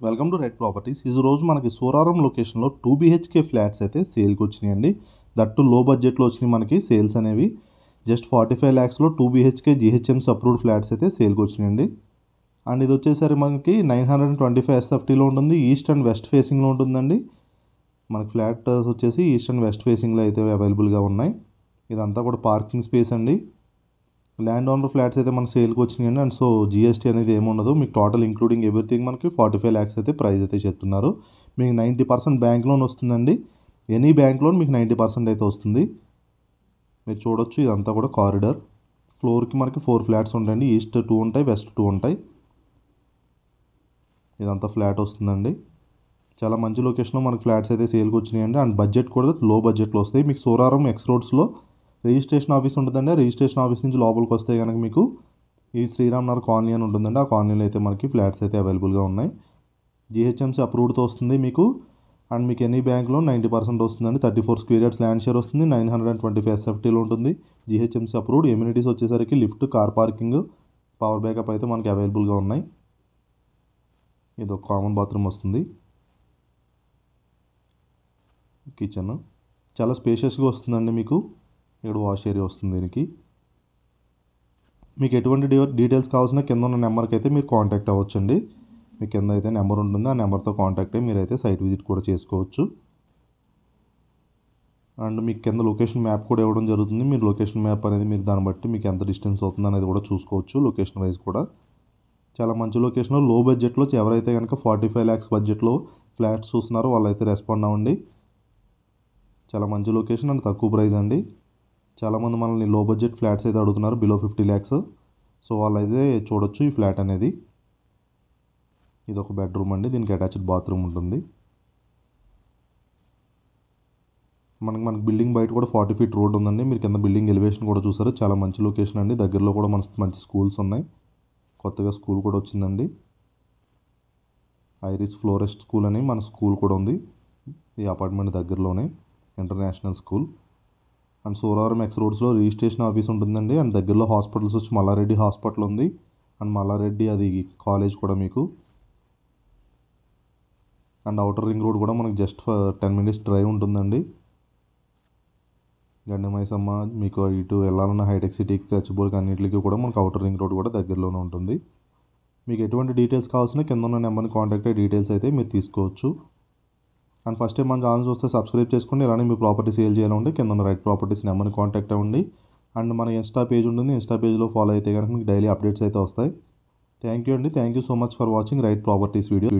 Welcome to red properties. ఈ రోజు మనకి సూరారం లొకేషన్లో 2 BHK ఫ్లాట్స్ అయితే సేల్కి వచ్చినాయండి. దట్టు లో బడ్జెట్లో వచ్చినాయి మనకి సేల్స్ అనేవి. Just 45 lakhsలో 2 BHK GHMC approved flats అయితే సేల్కి వచ్చినాయండి. అండ్ ఇది వచ్చేసరికి మనకి 925 SFTలో ఉంటుంది. ఈస్ట్ అండ్ వెస్ట్ ఫేసింగ్లో ఉంటుందండి. మనకి ఫ్లాట్ వచ్చేసి ఈస్ట్ అండ్ వెస్ట్ ఫేసింగ్లో అయితే అవైలబుల్గా ఉన్నాయి. ఇదంతా కూడా పార్కింగ్ స్పేస్ అండి. ల్యాండ్ ఓనర్ ఫ్లాట్స్ అయితే మనకు సేల్కి వచ్చినాయండి. అండ్ సో GST అనేది ఏముండదు. మీకు టోటల్ ఇంక్లూడింగ్ ఎవ్రీథింగ్ మనకి 45 lakhs అయితే ప్రైస్ అయితే చెప్తున్నారు. మీకు 90% బ్యాంక్ లోన్ వస్తుందండి. ఎనీ బ్యాంక్ లోన్ మీకు 90% అయితే వస్తుంది. మీరు చూడొచ్చు ఇదంతా కూడా కారిడార్. ఫ్లోర్కి మనకి 4 ఫ్లాట్స్ ఉంటాయండి. ఈస్ట్ 2 ఉంటాయి, వెస్ట్ 2 ఉంటాయి. ఇదంతా ఫ్లాట్ వస్తుందండి. చాలా మంచి లొకేషన్లో మనకి ఫ్లాట్స్ అయితే సేల్కి వచ్చినాయండి. అండ్ బడ్జెట్ కూడా లో బడ్జెట్లో వస్తాయి. మీకు సూరారం ఎక్స్ రోడ్స్లో రిజిస్ట్రేషన్ ఆఫీస్ ఉంటుందండి. రిజిస్ట్రేషన్ ఆఫీస్ నుంచి లోపలికి వస్తే కనుక మీకు ఈ శ్రీరామ్ నగర్ కాలనీ అని ఉంటుందండి. ఆ కాలనీలో అయితే మనకి ఫ్లాట్స్ అయితే అవైలబుల్గా ఉన్నాయి. GHMC అప్రూవ్డ్తో వస్తుంది మీకు. అండ్ మీకు ఎనీ బ్యాంక్లో 90% వస్తుందండి. 34 square yards ల్యాండ్ షేర్ వస్తుంది. 925 SFTలో ఉంటుంది. GHMC approved. ఎమ్యూనిటీస్ వచ్చేసరికి lift, car parking, power backup అయితే మనకి అవైలబుల్గా ఉన్నాయి. ఇది ఒక కామన్ బాత్రూమ్ వస్తుంది. కిచెన్ చాలా స్పేషియస్గా వస్తుందండి. మీకు ఇక్కడ వాష్ ఏరియా వస్తుంది. దీనికి మీకు ఎటువంటి డీటెయిల్స్ కావాల్సిన కింద ఉన్న నెంబర్కి అయితే మీరు కాంటాక్ట్ అవ్వచ్చండి. మీ కింద అయితే నెంబర్ ఉంటుంది. ఆ నెంబర్తో కాంటాక్ట్ అయ్యి మీరైతే సైట్ విజిట్ కూడా చేసుకోవచ్చు. అండ్ మీకు కింద లొకేషన్ మ్యాప్ కూడా ఇవ్వడం జరుగుతుంది. మీరు లొకేషన్ మ్యాప్ అనేది మీరు దాన్ని బట్టి మీకు ఎంత డిస్టెన్స్ అవుతుంది అనేది కూడా చూసుకోవచ్చు. లొకేషన్ వైజ్ కూడా చాలా మంచి లొకేషన్లో లో బడ్జెట్లో ఎవరైతే కనుక 45 lakhs బడ్జెట్లో ఫ్లాట్స్ చూస్తున్నారో వాళ్ళైతే రెస్పాండ్ అవ్వండి. చాలా మంచి లొకేషన్ అండ్ తక్కువ ప్రైస్ అండి. చాలామంది మనల్ని లో బడ్జెట్ ఫ్లాట్స్ అయితే అడుగుతున్నారు బిలో 50 lakhs. సో వాళ్ళైతే చూడొచ్చు ఈ ఫ్లాట్ అనేది. ఇది ఒక బెడ్రూమ్ అండి. దీనికి అటాచ్డ్ బాత్రూమ్ ఉంటుంది. మనకి బిల్డింగ్ బయట కూడా 40 feet రోడ్ ఉందండి. మీరు కింద బిల్డింగ్ ఎలివేషన్ కూడా చూసారు. చాలా మంచి లొకేషన్ అండి. దగ్గరలో కూడా మంచి స్కూల్స్ ఉన్నాయి. కొత్తగా స్కూల్ కూడా వచ్చిందండి. ఐరిస్ ఫ్లోరెస్ట్ స్కూల్ అని మన స్కూల్ కూడా ఉంది ఈ అపార్ట్మెంట్ దగ్గరలోనే. International school. And Suraram X రోడ్స్లో రిజిస్ట్రేషన్ ఆఫీస్ ఉంటుందండి. అండ్ దగ్గరలో హాస్పిటల్స్ వచ్చి మల్లారెడ్డి హాస్పిటల్ ఉంది. అండ్ మల్లారెడ్డి అది కాలేజ్ కూడా మీకు. అండ్ అవుటర్ రింగ్ రోడ్ కూడా మనకు జస్ట్ 10 minutes డ్రైవ్ ఉంటుందండి. గండిమైసమ్మ మీకు ఇటు వెళ్ళాలన్న హైటెక్ సిటీకి, గచ్చిబౌలికి అన్నింటికి కూడా మనకు అవుటర్ రింగ్ రోడ్ కూడా దగ్గరలోనే ఉంటుంది. మీకు ఎటువంటి డీటెయిల్స్ కావాల్సిన కింద ఉన్న నెంబర్ని కాంటాక్ట్ అయ్యి డీటెయిల్స్ అయితే మీరు తీసుకోవచ్చు. అండ్ ఫస్ట్ టైం మన ఛానల్ చూస్తే సబ్స్క్రైబ్ చేసుకోండి. ఇలానే మీ ప్రాపర్టీ సేల్ చేయాలంటే కింద ఉన్న రైట్ ప్రాపర్టీస్ నెంబర్ని కాంటాక్ట్ అవ్వండి. అండ్ మన ఇన్స్టా పేజ్ ఉంటుంది. ఇన్స్టా పేజ్లో ఫాలో అయితే కనుక మీకు డైలీ అప్డేట్స్ అయితే వస్తాయి. థ్యాంక్ యూ అండి. Thank you so much for watching right properties video.